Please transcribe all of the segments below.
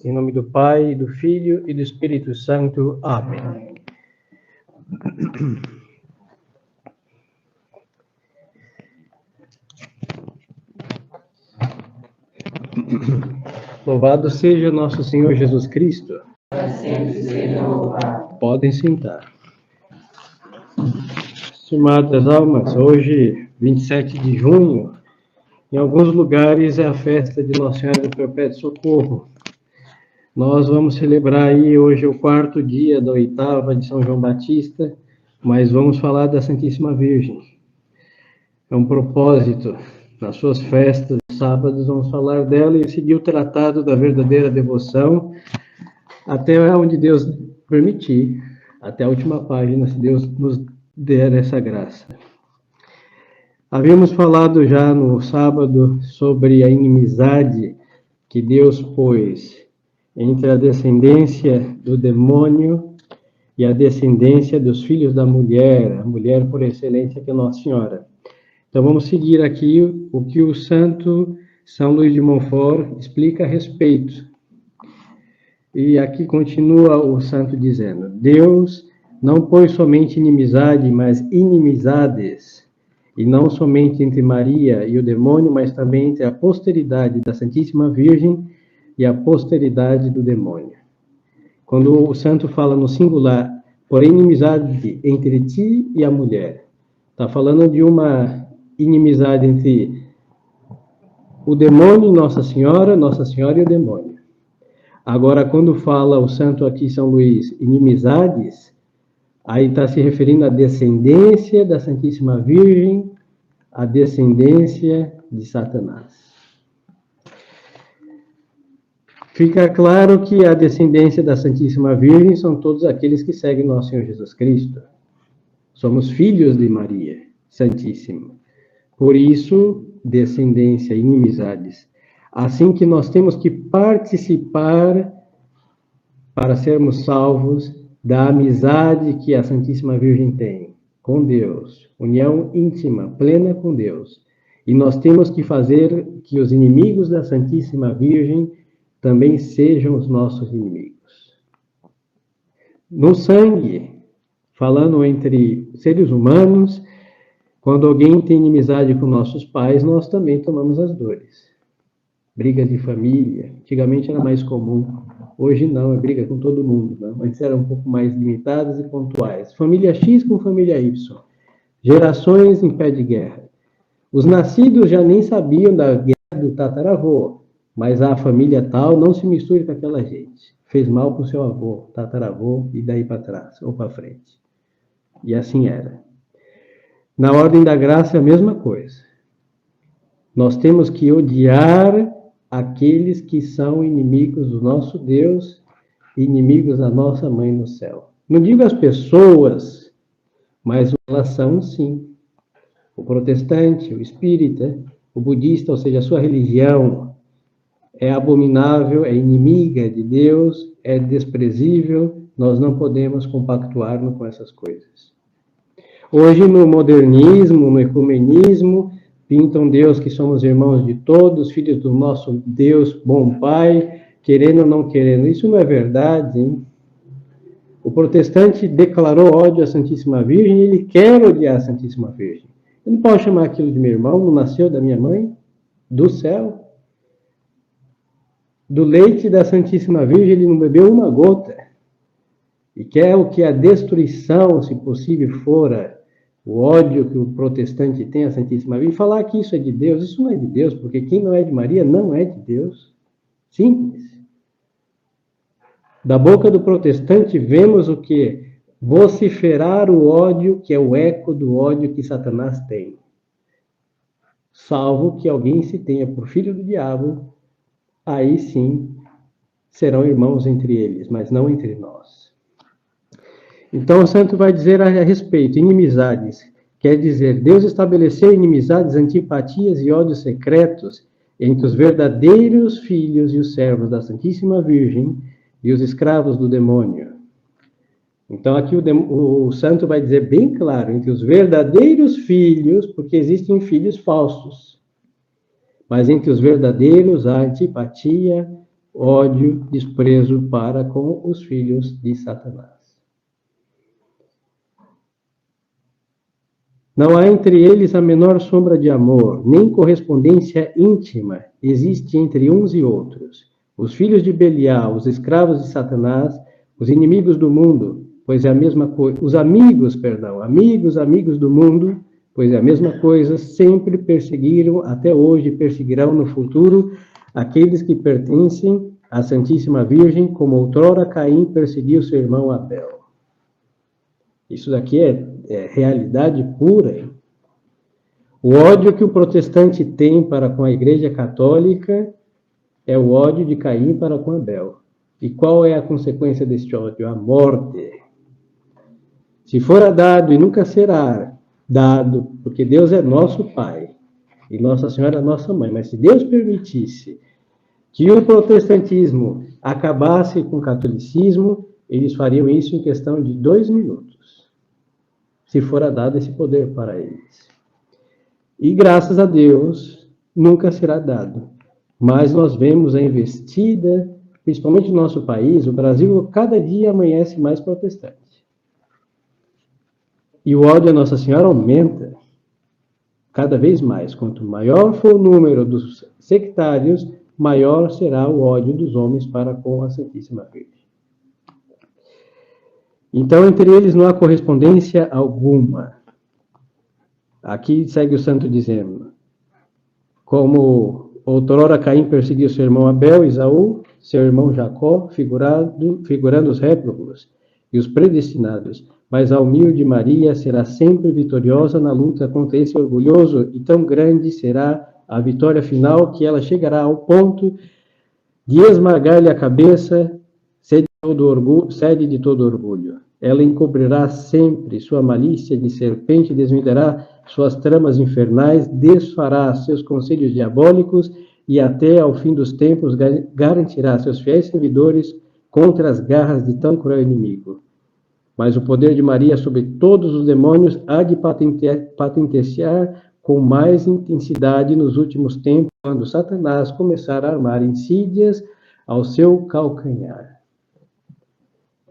Em nome do Pai, do Filho e do Espírito Santo. Amém. Louvado seja nosso Senhor Jesus Cristo. Podem sentar. Estimadas almas, hoje, 27 de junho, em alguns lugares é a festa de Nossa Senhora do Perpétuo Socorro. Nós vamos celebrar aí hoje o 4º dia da 8ª de São João Batista, mas vamos falar da Santíssima Virgem. É um propósito, nas suas festas, sábados, vamos falar dela e seguir o tratado da verdadeira devoção, até onde Deus permitir, até a última página, se Deus nos der essa graça. Havíamos falado já no sábado sobre a inimizade que Deus pôs entre a descendência do demônio e a descendência dos filhos da mulher, a mulher por excelência que é Nossa Senhora. Então vamos seguir aqui o que o santo São Luís de Montfort explica a respeito. E aqui continua o santo dizendo: Deus não pôs somente inimizade, mas inimizades, e não somente entre Maria e o demônio, mas também entre a posteridade da Santíssima Virgem e a posteridade do demônio. Quando o santo fala no singular, por inimizade entre ti e a mulher, está falando de uma inimizade entre o demônio e Nossa Senhora e o demônio. Agora, quando fala o santo aqui, São Luís, inimizades, aí está se referindo à descendência da Santíssima Virgem, à descendência de Satanás. Fica claro que a descendência da Santíssima Virgem são todos aqueles que seguem nosso Senhor Jesus Cristo. Somos filhos de Maria Santíssima. Por isso, descendência, inimizades. Assim que nós temos que participar, para sermos salvos, da amizade que a Santíssima Virgem tem com Deus, união íntima, plena com Deus. E nós temos que fazer que os inimigos da Santíssima Virgem também sejam os nossos inimigos. No sangue, falando entre seres humanos, quando alguém tem inimizade com nossos pais, nós também tomamos as dores. Brigas de família, antigamente era mais comum. Hoje não, é briga com todo mundo. Não? Antes eram um pouco mais limitadas e pontuais. Família X com família Y. Gerações em pé de guerra. Os nascidos já nem sabiam da guerra do tataravô, mas a família tal não se misture com aquela gente. Fez mal para o seu avô, tataravô, e daí para trás, ou para frente. E assim era. Na ordem da graça é a mesma coisa. Nós temos que odiar aqueles que são inimigos do nosso Deus, inimigos da nossa Mãe no céu. Não digo as pessoas, mas elas são sim. O protestante, o espírita, o budista, ou seja, a sua religião, é abominável, é inimiga de Deus, é desprezível, nós não podemos compactuar com essas coisas. Hoje, no modernismo, no ecumenismo, pintam Deus que somos irmãos de todos, filhos do nosso Deus, bom Pai, querendo ou não querendo. Isso não é verdade, hein? O protestante declarou ódio à Santíssima Virgem e ele quer odiar a Santíssima Virgem. Eu não posso chamar aquilo de meu irmão, não nasceu da minha mãe, do céu. Do leite da Santíssima Virgem ele não bebeu uma gota. E quer o que a destruição, se possível fora, o ódio que o protestante tem à Santíssima Virgem, falar que isso é de Deus, isso não é de Deus, porque quem não é de Maria não é de Deus. Simples. Da boca do protestante vemos o que? Vociferar o ódio, que é o eco do ódio que Satanás tem. Salvo que alguém se tenha por filho do diabo, aí sim serão irmãos entre eles, mas não entre nós. Então o santo vai dizer a respeito, inimizades, quer dizer, Deus estabeleceu inimizades, antipatias e ódios secretos entre os verdadeiros filhos e os servos da Santíssima Virgem e os escravos do demônio. Então aqui o santo vai dizer bem claro, entre os verdadeiros filhos, porque existem filhos falsos, mas entre os verdadeiros há antipatia, ódio, desprezo para com os filhos de Satanás. Não há entre eles a menor sombra de amor, nem correspondência íntima existe entre uns e outros. Os filhos de Belial, os escravos de Satanás, os inimigos do mundo, pois é a mesma coisa. Os amigos do mundo, pois é a mesma coisa, sempre perseguiram, até hoje perseguirão no futuro, aqueles que pertencem à Santíssima Virgem, como outrora Caim perseguiu seu irmão Abel. Isso daqui é realidade pura. Hein? O ódio que o protestante tem para com a Igreja Católica é o ódio de Caim para com Abel. E qual é a consequência deste ódio? A morte. Se fora dado, e nunca será dado, porque Deus é nosso Pai, e Nossa Senhora é nossa Mãe, mas se Deus permitisse que o protestantismo acabasse com o catolicismo, eles fariam isso em questão de 2 minutos, se fora dado esse poder para eles. E graças a Deus, nunca será dado. Mas nós vemos a investida, principalmente no nosso país, o Brasil cada dia amanhece mais protestante. E o ódio a Nossa Senhora aumenta cada vez mais. Quanto maior for o número dos sectários, maior será o ódio dos homens para com a Santíssima Virgem. Então, entre eles não há correspondência alguma. Aqui segue o santo dizendo, como outrora Caim perseguiu seu irmão Abel, Esaú, seu irmão Jacó, figurando os réprobos e os predestinados, mas a humilde Maria será sempre vitoriosa na luta contra esse orgulhoso, e tão grande será a vitória final que ela chegará ao ponto de esmagar-lhe a cabeça, sede de todo orgulho. Ela encobrirá sempre sua malícia de serpente, desvendará suas tramas infernais, desfará seus conselhos diabólicos e até ao fim dos tempos garantirá seus fiéis servidores contra as garras de tão cruel inimigo. Mas o poder de Maria sobre todos os demônios há de patentear com mais intensidade nos últimos tempos, quando Satanás começar a armar insídias ao seu calcanhar.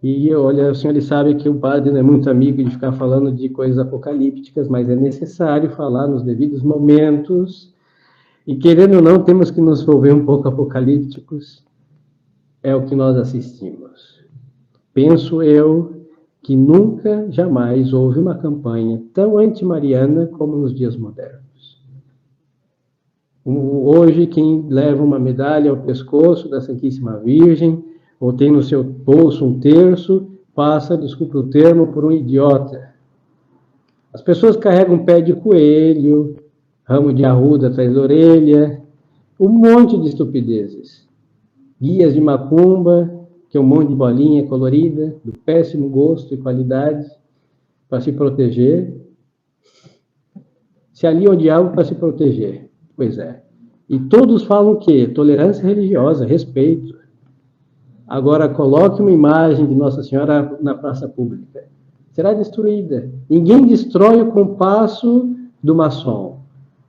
E olha, o senhor ele sabe que o padre não é muito amigo de ficar falando de coisas apocalípticas, mas é necessário falar nos devidos momentos. E querendo ou não, temos que nos volver um pouco apocalípticos. É o que nós assistimos. Penso eu que nunca, jamais houve uma campanha tão antimariana como nos dias modernos. Hoje, quem leva uma medalha ao pescoço da Santíssima Virgem, ou tem no seu bolso um terço, passa, desculpe o termo, por um idiota. As pessoas carregam pé de coelho, ramo de arruda atrás da orelha, um monte de estupidezes. Guias de macumba, que é um monte de bolinha colorida, do péssimo gosto e qualidade, para se proteger. Se aliam ao diabo para se proteger. Pois é. E todos falam o quê? Tolerância religiosa, respeito. Agora, coloque uma imagem de Nossa Senhora na praça pública. Será destruída. Ninguém destrói o compasso do maçom.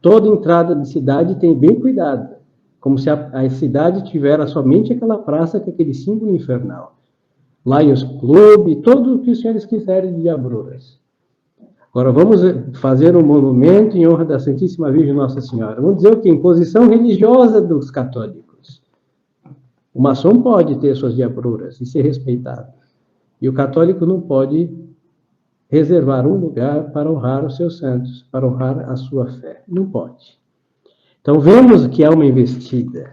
Toda entrada de cidade tem bem cuidado. Como se a cidade tivesse somente aquela praça com aquele símbolo infernal. Lions Club, tudo o que os senhores quiserem de diabruras. Agora, vamos fazer um monumento em honra da Santíssima Virgem Nossa Senhora. Vamos dizer o quê? Imposição religiosa dos católicos. O maçom pode ter suas diabruras e ser respeitado. E o católico não pode reservar um lugar para honrar os seus santos, para honrar a sua fé. Não pode. Então, vemos que há uma investida.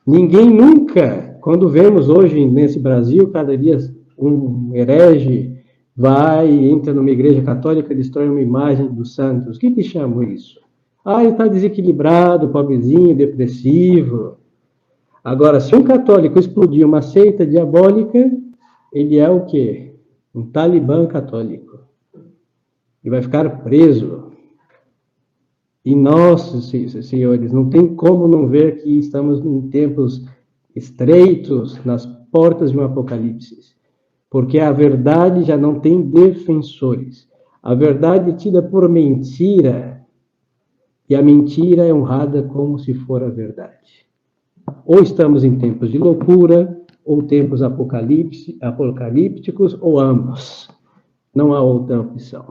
Ninguém nunca, quando vemos hoje nesse Brasil, cada dia um herege vai, entra numa igreja católica, destrói uma imagem dos santos. O que chamam isso? Ah, ele está desequilibrado, pobrezinho, depressivo. Agora, se um católico explodir uma seita diabólica, ele é o quê? Um talibã católico. E vai ficar preso. E nós, senhores, não tem como não ver que estamos em tempos estreitos, nas portas de um apocalipse. Porque a verdade já não tem defensores. A verdade é tida por mentira. E a mentira é honrada como se for a verdade. Ou estamos em tempos de loucura, ou tempos apocalípticos, ou ambos. Não há outra opção.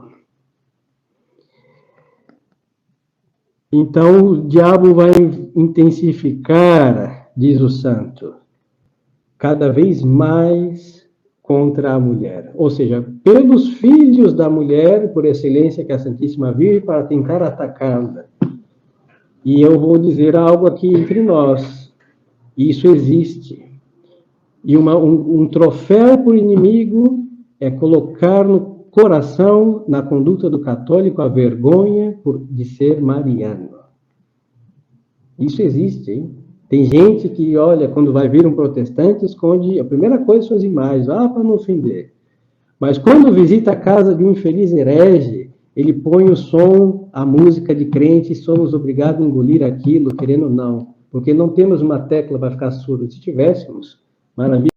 Então, o diabo vai intensificar, diz o santo, cada vez mais contra a mulher. Ou seja, pelos filhos da mulher, por excelência, que é a Santíssima Virgem, para tentar atacá-la. E eu vou dizer algo aqui entre nós. Isso existe. E um troféu por inimigo é colocar no coração, na conduta do católico, a vergonha de ser mariano. Isso existe, hein? Tem gente que, olha, quando vai vir um protestante, esconde, a primeira coisa são as imagens, para não ofender. Mas quando visita a casa de um infeliz herege, ele põe o som, a música de crente, e somos obrigados a engolir aquilo, querendo ou não. Porque não temos uma tecla para ficar surdo. Se tivéssemos, maravilha.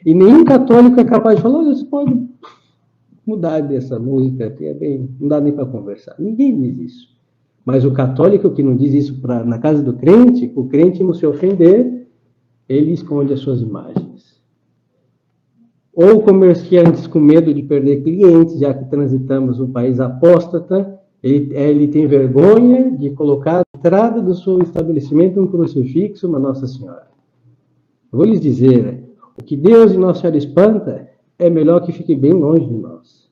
E nenhum católico é capaz de falar, olha, você pode mudar dessa música, que é bem, não dá nem para conversar. Ninguém diz isso. Mas o católico que não diz isso na casa do crente, o crente não se ofender, ele esconde as suas imagens. Ou comerciantes com medo de perder clientes, já que transitamos um país apóstata, ele tem vergonha de colocar à entrada do seu estabelecimento um crucifixo, uma Nossa Senhora. Eu vou lhes dizer, o que Deus e Nossa Senhora espanta é melhor que fique bem longe de nós.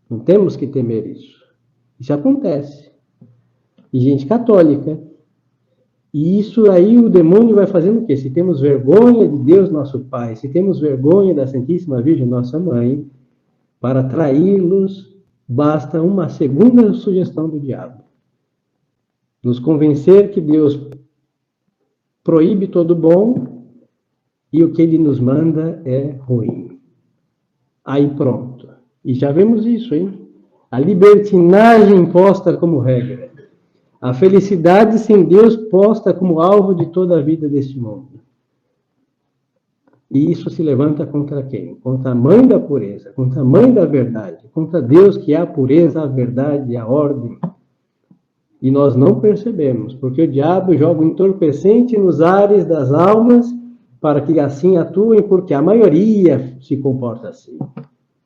Não temos que temer isso. Isso acontece. E gente católica. E isso aí o demônio vai fazendo o quê? Se temos vergonha de Deus, nosso Pai, se temos vergonha da Santíssima Virgem, nossa Mãe, para atraí-los, basta uma segunda sugestão do diabo. Nos convencer que Deus proíbe todo bom e o que ele nos manda é ruim. Aí pronto. E já vemos isso, hein? A libertinagem imposta como regra. A felicidade sem Deus posta como alvo de toda a vida deste mundo. E isso se levanta contra quem? Contra a mãe da pureza, contra a mãe da verdade, contra Deus que é a pureza, a verdade e a ordem. E nós não percebemos, porque o diabo joga um entorpecente nos ares das almas para que assim atuem, porque a maioria se comporta assim.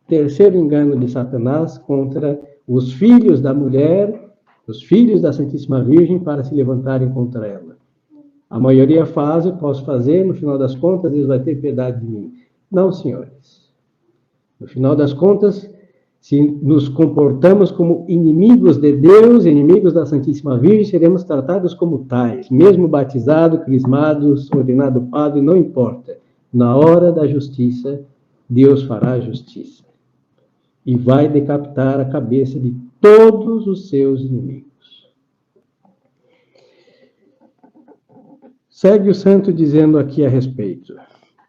Terceiro engano de Satanás contra os filhos da mulher, os filhos da Santíssima Virgem, para se levantarem contra ela. A maioria faz, eu posso fazer, no final das contas, Deus vai ter piedade de mim. Não, senhores. No final das contas, se nos comportamos como inimigos de Deus, inimigos da Santíssima Virgem, seremos tratados como tais. Mesmo batizado, crismados, ordenado padre, não importa. Na hora da justiça, Deus fará justiça. E vai decapitar a cabeça de todos os seus inimigos. Segue o santo dizendo aqui a respeito,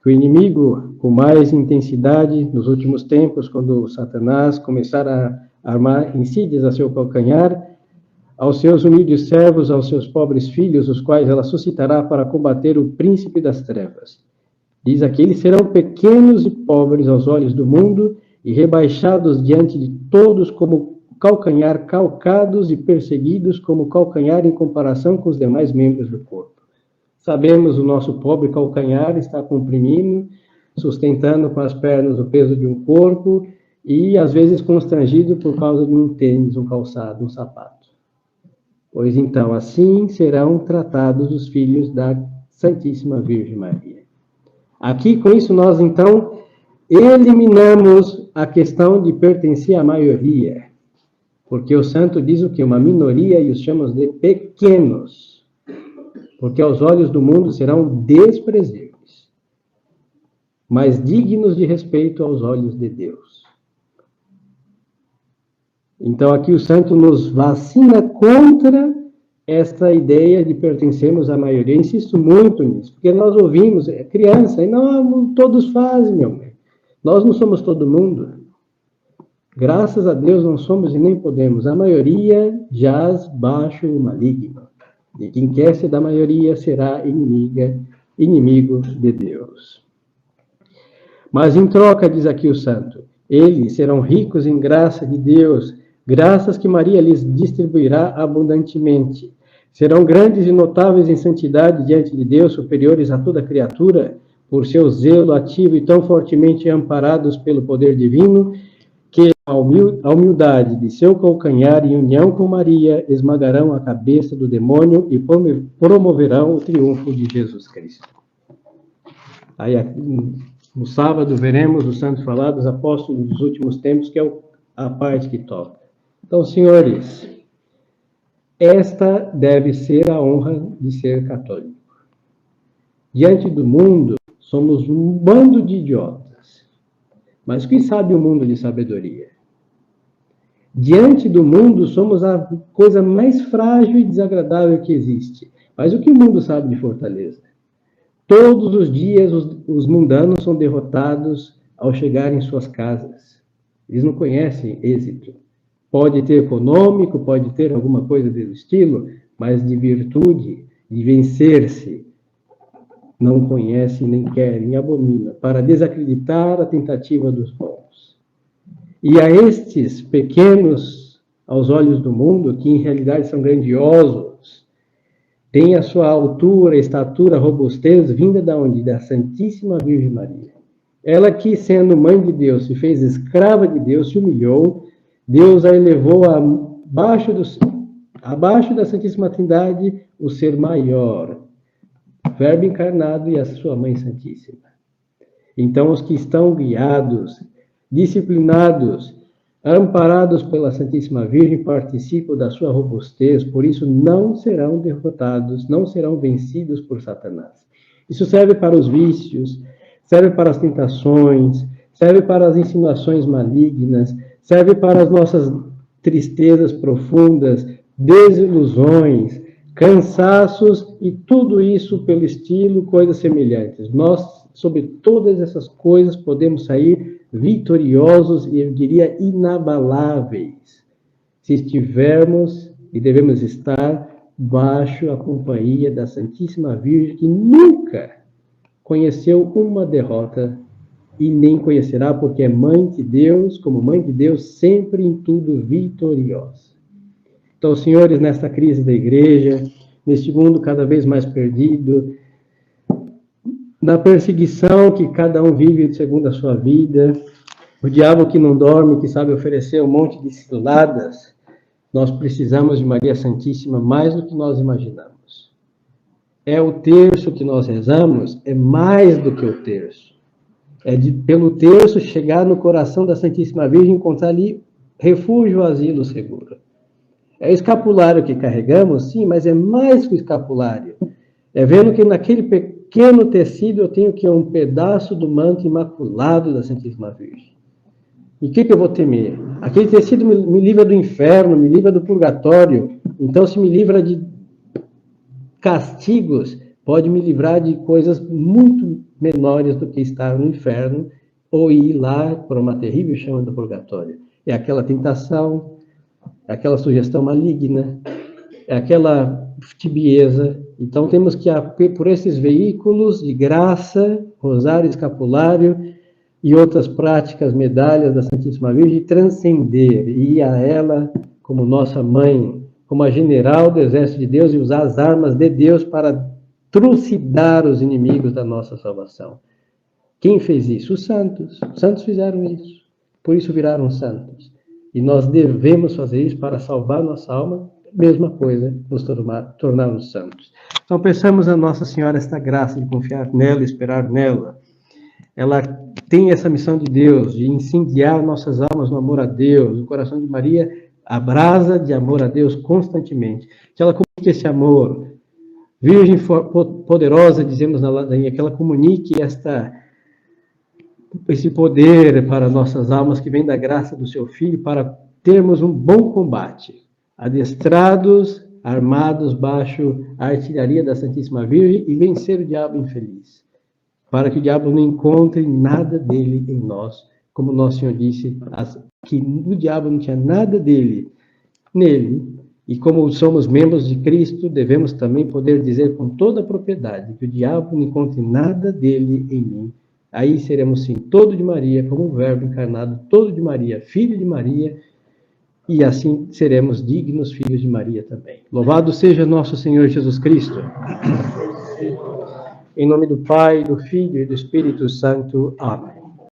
que o inimigo, com mais intensidade, nos últimos tempos, quando Satanás começar a armar insídias a seu calcanhar, aos seus humildes servos, aos seus pobres filhos, os quais ela suscitará para combater o príncipe das trevas. Diz aqui, eles serão pequenos e pobres aos olhos do mundo e rebaixados diante de todos como calcanhar, calcados e perseguidos como calcanhar em comparação com os demais membros do corpo. Sabemos o nosso pobre calcanhar está comprimindo, sustentando com as pernas o peso de um corpo e, às vezes, constrangido por causa de um tênis, um calçado, um sapato. Pois então, assim serão tratados os filhos da Santíssima Virgem Maria. Aqui, com isso, nós, então, eliminamos a questão de pertencer à maioria. Porque o santo diz o quê? Uma minoria e os chamamos de pequenos. Porque aos olhos do mundo serão desprezíveis, mas dignos de respeito aos olhos de Deus. Então aqui o santo nos vacina contra esta ideia de pertencermos à maioria. Eu insisto muito nisso, porque nós ouvimos, criança, e não, todos fazem, meu bem. Nós não somos todo mundo. Graças a Deus não somos e nem podemos. A maioria jaz baixo o maligno. E quem quer ser da maioria será inimigo de Deus. Mas em troca, diz aqui o santo, eles serão ricos em graça de Deus, graças que Maria lhes distribuirá abundantemente. Serão grandes e notáveis em santidade diante de Deus, superiores a toda criatura, por seu zelo ativo e tão fortemente amparados pelo poder divino, que a humildade de seu calcanhar em união com Maria esmagarão a cabeça do demônio e promoverão o triunfo de Jesus Cristo. Aí, no sábado, veremos os santos falar dos apóstolos dos últimos tempos, que é a parte que toca. Então, senhores, esta deve ser a honra de ser católico. Diante do mundo, somos um bando de idiotas. Mas o que sabe o mundo de sabedoria? Diante do mundo, somos a coisa mais frágil e desagradável que existe. Mas o que o mundo sabe de fortaleza? Todos os dias os mundanos são derrotados ao chegar em suas casas. Eles não conhecem êxito. Pode ter econômico, pode ter alguma coisa desse estilo, mas de virtude, de vencer-se, não conhecem, nem querem, abominam, para desacreditar a tentativa dos bons. E a estes pequenos, aos olhos do mundo, que em realidade são grandiosos, têm a sua altura, estatura, robustez, vinda da onde? Da Santíssima Virgem Maria. Ela que, sendo mãe de Deus, se fez escrava de Deus, se humilhou, Deus a elevou abaixo da Santíssima Trindade, o ser maior, Verbo encarnado e a sua Mãe Santíssima. Então, os que estão guiados, disciplinados, amparados pela Santíssima Virgem, participam da sua robustez, por isso não serão derrotados, não serão vencidos por Satanás. Isso serve para os vícios, serve para as tentações, serve para as insinuações malignas, serve para as nossas tristezas profundas, desilusões, cansaços e tudo isso pelo estilo, coisas semelhantes. Nós, sobre todas essas coisas, podemos sair vitoriosos e, eu diria, inabaláveis, se estivermos e devemos estar baixo a companhia da Santíssima Virgem, que nunca conheceu uma derrota e nem conhecerá, porque é mãe de Deus, como mãe de Deus, sempre em tudo vitoriosa. Então, senhores, nesta crise da igreja, neste mundo cada vez mais perdido, na perseguição que cada um vive segundo a sua vida, o diabo que não dorme, que sabe oferecer um monte de ciladas, nós precisamos de Maria Santíssima mais do que nós imaginamos. É o terço que nós rezamos, é mais do que o terço. Pelo terço chegar no coração da Santíssima Virgem, encontrar ali refúgio, asilo seguro. É o escapulário que carregamos, sim, mas é mais que o escapulário. É vendo que naquele pequeno tecido eu tenho que um pedaço do manto imaculado da Santíssima Virgem. E o que eu vou temer? Aquele tecido me livra do inferno, me livra do purgatório. Então, se me livra de castigos, pode me livrar de coisas muito menores do que estar no inferno ou ir lá por uma terrível chama do purgatório. É aquela tentação, é aquela sugestão maligna, é aquela tibieza. Então, temos que, por esses veículos de graça, rosário, escapulário e outras práticas, medalhas da Santíssima Virgem, transcender e ir a ela como nossa mãe, como a general do exército de Deus e usar as armas de Deus para trucidar os inimigos da nossa salvação. Quem fez isso? Os santos. Os santos fizeram isso. Por isso viraram santos. E nós devemos fazer isso para salvar nossa alma. Mesma coisa, nos tornarmos santos. Então, peçamos a Nossa Senhora esta graça de confiar nela, esperar nela. Ela tem essa missão de Deus, de incendiar nossas almas no amor a Deus. O coração de Maria abrasa de amor a Deus constantemente. Que ela comunique esse amor. Virgem poderosa, dizemos na ladainha, que ela comunique esse poder para nossas almas que vem da graça do seu Filho, para termos um bom combate, adestrados, armados baixo a artilharia da Santíssima Virgem e vencer o diabo infeliz, para que o diabo não encontre nada dele em nós, como Nosso Senhor disse, que o diabo não tinha nada dele nele. E como somos membros de Cristo, devemos também poder dizer com toda a propriedade que o diabo não encontre nada dele em mim. Aí seremos sim todo de Maria, como o Verbo encarnado, todo de Maria, filho de Maria, e assim seremos dignos filhos de Maria também. Louvado seja nosso Senhor Jesus Cristo. Em nome do Pai, do Filho e do Espírito Santo. Amém.